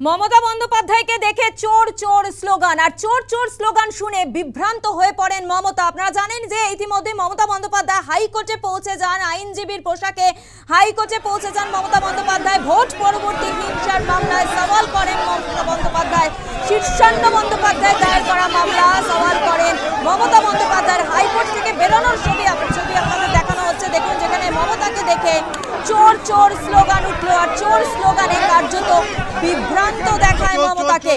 মমতা বন্দ্যোপাধ্যায়কে দেখে চোর চোর স্লোগান আর চোর চোর স্লোগান শুনে বিভ্রান্ত হয়ে পড়েন মমতা। আপনারা জানেন যে ইতিমধ্যে মমতা বন্দ্যোপাধ্যায় হাইকোর্টে পৌঁছে যান, আইনজীবীর পোশাকে হাইকোর্টে পৌঁছে যান মমতা বন্দ্যোপাধ্যায়। ভোট পরবর্তী হিংসার মামলায় সওয়াল করেন মমতা বন্দ্যোপাধ্যায়। শীর্ষান্ন বন্দ্যোপাধ্যায় দায়ের করা মামলা সওয়াল করেন মমতা বন্দ্যোপাধ্যায়ের। হাইকোর্ট থেকে বেরোনোর ছবি আপনাদের দেখানো হচ্ছে। দেখুন, যেখানে মমতাকে দেখে চোর চোর স্লোগান উঠলো আর চোর স্লোগানে কার্যত বিভ্রান্ত দেখায় মমতাকে।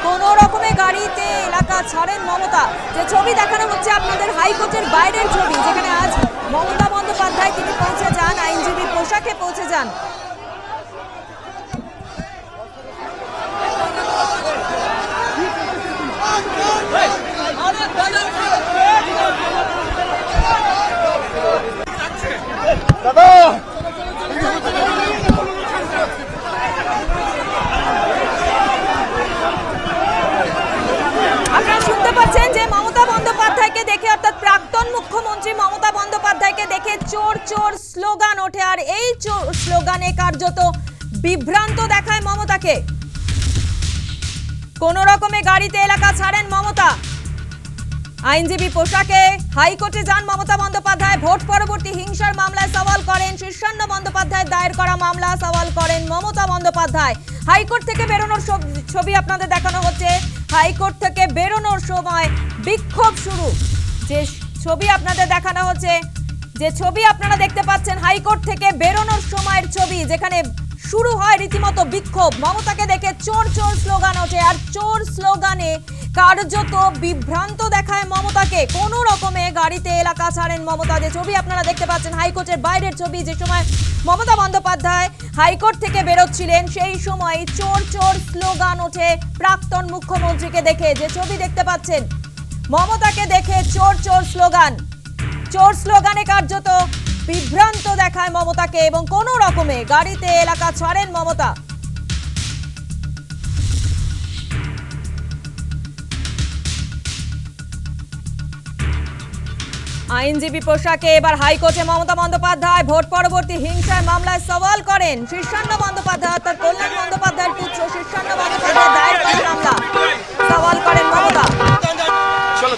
কোন রকমে গাড়িতে এলাকা ছাড়েন মমতা। যে ছবি দেখানো হচ্ছে আপনাদের হাইকোর্টের বাইরের ছবি, যেখানে আজ মমতা বন্দ্যোপাধ্যায় তিনি পৌঁছে যান, আইনজীবী পোশাকে পৌঁছে যান। আপনারা শুনতে পাচ্ছেন যে মমতা বন্দ্যোপাধ্যায়কে দেখে, অর্থাৎ প্রাক্তন মুখ্যমন্ত্রী মমতা বন্দ্যোপাধ্যায়কে দেখে চোর চোর স্লোগান ওঠে আর এই চোর স্লোগানে কার্যত বিভ্রান্ত দেখায় মমতাকে। কোন রকমে গাড়িতে এলাকা ছাড়েন মমতা। আইনজীবী পোশাকে হাইকোর্টে যান মমতা বন্দ্যোপাধ্যায়। ভোট পরবর্তী হিংসার মামলায় সওয়াল করেন শীর্ষান্ন বন্দ্যোপাধ্যায় দায়ের করা মামলা সওয়াল করেন মমতা বন্দ্যোপাধ্যায়। হাইকোর্ট থেকে বেরোনোর ছবি আপনাদের দেখানো হচ্ছে। হাইকোর্ট থেকে বেরোনোর সময় বিক্ষোভ শুরু। যে ছবি আপনাদের দেখানো হচ্ছে, যে ছবি আপনারা দেখতে পাচ্ছেন হাইকোর্ট থেকে বেরোনোর সময়ের ছবি, যেখানে শুরু হয় রীতিমতো বিক্ষোভ। মমতাকে দেখে চোর চোর স্লোগান ওঠে আর চোর স্লোগানে কার্যত বিভ্রান্ত দেখায় মমতাকে। কোন রকমে গাড়িতে এলাকা ছাড়েন মমতা। যে ছবি আপনারা দেখতে পাচ্ছেন হাইকোর্টের বাইরের ছবি, যে সময় মমতা বন্দ্যোপাধ্যায় হাইকোর্ট থেকে বেরোচ্ছিলেন সেই সময় চোর চোর স্লোগান ওঠে প্রাক্তন মুখ্যমন্ত্রীকে দেখে। যে ছবি দেখতে পাচ্ছেন মমতাকে দেখে চোর চোর স্লোগান, চোর স্লোগানে কার্যত বিভ্রান্ত দেখায় মমতাকে এবং কোন রকমে গাড়িতে এলাকা ছাড়েন মমতা। আইনজীবী পোশাকে এবার হাইকোর্টে মমতা বন্দ্যোপাধ্যায়। ভোট পরবর্তী হিংসার মামলায় সওয়াল করেন শীর্ষান্ন বন্দ্যোপাধ্যায়, অর্থাৎ কল্যাণ বন্দ্যোপাধ্যায়ের পুত্র শীর্ষান্ন বন্দ্যোপাধ্যায় দায়ের করা মামলা সওয়াল করেন মমতা। চলো